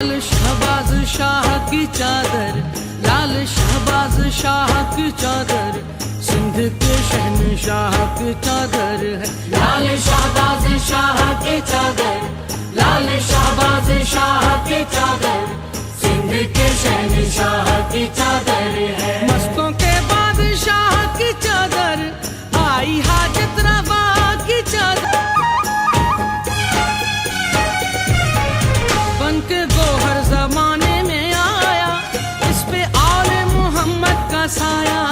लाल शहबाज शाह की चादर, लाल शहबाज शाह की चादर, सिंध के शहनशाह की चादर है। लाल शहबाज शाह की चादर, लाल शहबाज शाह की चादर, सिंध के शहनशाह की चादर है। मस्तों के बादशाह की चादर, आई हाजत रवा की चादर, बनके गोहर जमाने में आया, इस पे आले मोहम्मद का साया।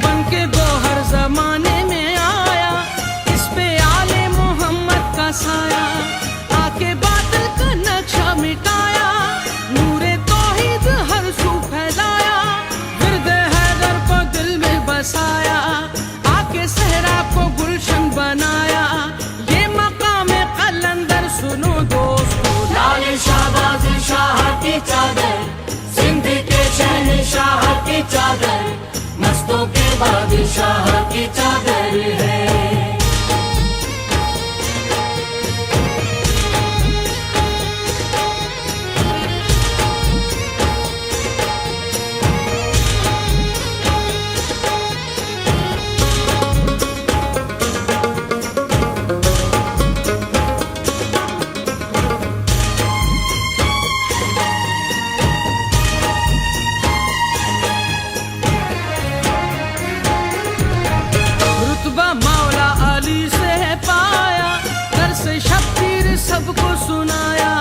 बनके गोहर जमाने में आया, इस पे आले मोहम्मद का साया। आके बातिल का नक्शा मिटाया, नूरे तौहीद हर सू फैलाया, विर्दे हैदर को दिल में बसाया, आके सहरा को गुलशन बनाया। सुनो दोस्तों, लाल शहबाज शाह की चादर, सिंध के शहनशाह की चादर, मस्तों के बादशाह की चादर है। मौला अली से है पाया, दर से शब्बीर सबको सुनाया।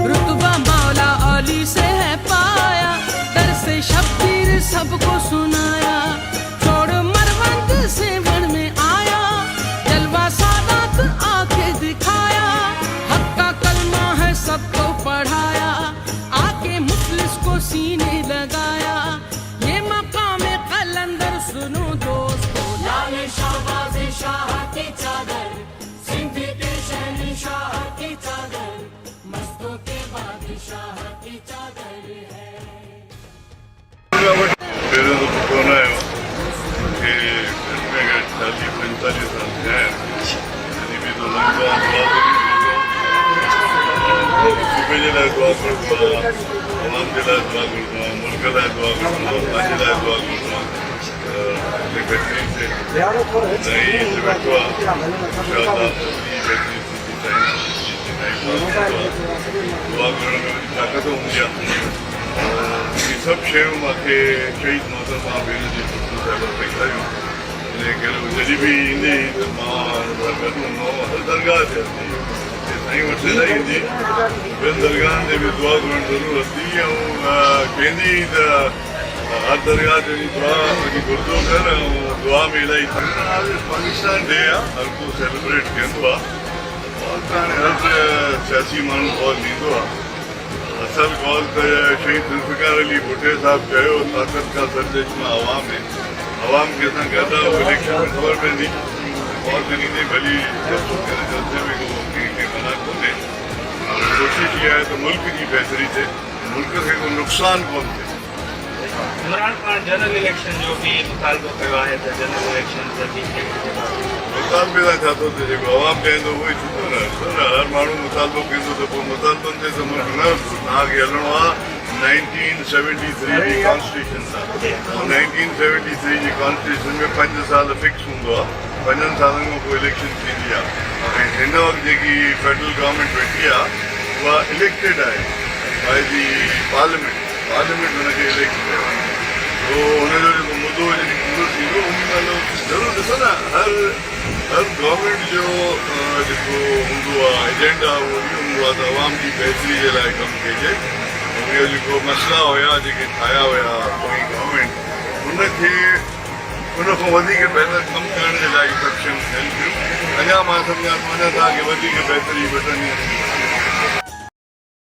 रुतबा मौला अली से है पाया, दर से शब्बीर सबको सुनाया। छोड़ मरवंद से वन में आया, जलवा सादात आके दिखाया, हक का कलमा है सबको पढ़ाया, आके मुफलिस को सीने लगाया। सुनो दोस्तों, लाल शहबाज शाह की चादर, सिंध के शहनशाह की चादर, मस्तों के बादशाह की चादर है। मेरे तो कौन है कि इसमें 40-45 साल से है, यानी भी तो लगता है सुबह जिला दुआ करूँगा, तमाम जिला दुआ करूँगा, मुल्क का दुआ करूँगा, पाँच जिला दुआ करूँगा। बेहतरीन से नई इवेंट हुआ, इंशाअल्लाह दुआ करण में ताक़त हूंदी आहे। ये सभु शयूं मूंखे शहीद मोहतरमा भेण जी पुटु साहिब सेखारियूं, इन करे जॾहिं बि ईंदी त मां गॾु हूंदो हुअमि। दरगाह ते साईं वटि न ईंदी, ॿियनि दरगाहनि ते बि दुआ करणु ज़रूरु हूंदी, ऐं कहंदी त हर दरगाह ते दुआ गुरदो कर, दुआ में इलाही पाकिस्तान डे आहे, हर को सेलिब्रेट कंदो आहे, और हर सियासी माण्हू कॉल ॾींदो आहे। असल कॉल त शहीद ज़ुल्फ़िकार अली भुट्टे साहिबु कयो, ताक़त का संदेशमा अवाम में, अवाम के सां गॾु आहे, इलेक्शन में ख़बर पवंदी, कॉल त ॾींदे भली करे जल्दी में कंहिंखे मना कोन्हे। कोशिशि इहा आहे त मुल्क जी बहितरी थिए, मुल्क खे को नुक़सानु कोन थिए। इमरान खान जनरल इलेक्शन जो भी मुतालबो कयो आहे त जनरल इलेक्शन मुतालबे सां छा थो थिए, जेको अवाम चवंदो उहो ई थींदो न। हर माण्हू मुतालबो कंदो त पोइ मुतालबनि ते त मुल्क न तव्हांखे हलणो आहे 1973 जी कॉन्स्टिट्यूशन सां। 1973 जी कॉन्स्टिट्यूशन में 5 साल फिक्स हूंदो आहे, 5 सालनि खां पोइ इलेक्शन थींदी आहे। ऐं हिन वक़्तु जेकी फेडरल गवर्नमेंट वेठी आहे उहा इलेक्टेड आहे बाय दी पार्लियामेंट हुनखे इलेक्ट कयो आहे। तो हुनजो जेको मुदो जॾहिं पूरो थींदो उन महिल ज़रूरु ॾिसो न, हर गवर्नमेंट जो जेको हूंदो आहे एजेंडा उहो इहो हूंदो आहे त अवाम जी बहितरी जे लाइ कमु कजे। उहे जेको मसइला हुया जेके ठाहिया हुया पोइ गवर्नमेंट, उनखे उन खां वधीक बहितर कमु करण जे लाइ सक्षम थियनि थियूं। अञा मां सम्झां थो अञा तव्हांखे वधीक बहितरी वठणी